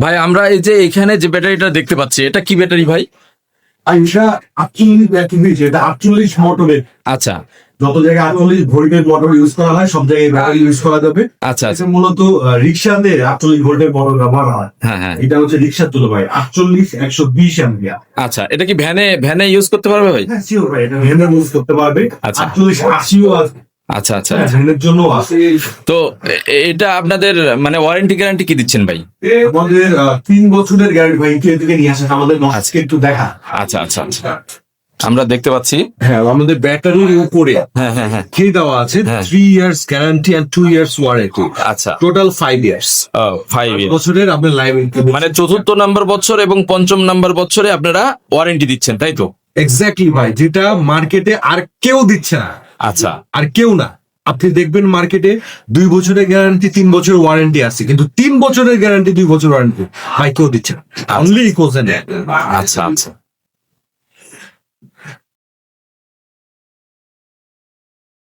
ভাই আমরা এই যে এখানে যে ব্যাটারিটা দেখতে পাচ্ছি, এটা কি ব্যাটারি ভাই? আর এটা 48 ব্যাটারি দিয়েছে, এটা 48 মোটরের। আচ্ছা যত জায়গায় 48 ভোল্টের মোটর ইউজ করা হয় সব জায়গায় ব্যাটারি ইউজ করা যাবে। আচ্ছা আচ্ছা। এটা মূলত রিক্সাতে 48 ভোল্টের মোটর ব্যবহার হয়। হ্যাঁ হ্যাঁ। এটা হচ্ছে রিক্সার তুলনায় 48 120 অ্যাম্পিয়ার। আচ্ছা, এটা কি ভ্যানে ইউজ করতে পারবে ভাই? হ্যাঁ শিওর ভাই, এটা ভ্যানের ইউজ করতে পারবে। আচ্ছা। 48 80ও আছে, আচ্ছা আচ্ছা। ভ্যানের জন্য আছে। তো এটা আপনাদের মানে ওয়ারেন্টি গ্যারান্টি কি দিচ্ছেন ভাই? আমাদের 3 বছরের গ্যারান্টি ভাই, কেউ থেকে নিয়ে আসেন আমাদের নসকে একটু দেখা। আচ্ছা আচ্ছা আচ্ছা, আমরা দেখতে পাচ্ছি। হ্যাঁ, আমাদের ব্যাটারির উপরে হ্যাঁ হ্যাঁ হ্যাঁ। কি দেওয়া আছে, হ্যাঁ। 3 years guarantee and 2 years warranty, আচ্ছা, টোটাল 5 ইয়ার্স। 5 ইয়ার বছরের আপনার লাইভ মানে চতুর্থ নাম্বার বছর এবং পঞ্চম নাম্বার বছরে আপনারা ওয়ারেন্টি দিচ্ছেন, তাই তো? এক্স্যাক্টলি ভাই, যেটা মার্কেটে আর কেউ দিচ্ছে না, আচ্ছা আর কেউ না। আপনি দেখবেন মার্কেটে 2 বছরের গ্যারান্টি 3 বছরের ওয়ারেন্টি আছে, কিন্তু 3 বছরের গ্যারান্টি 2 বছর ওয়ারেন্টি ভাই কেউ দিচ্ছে না, অনলি ইকোজেন। আচ্ছা আচ্ছা।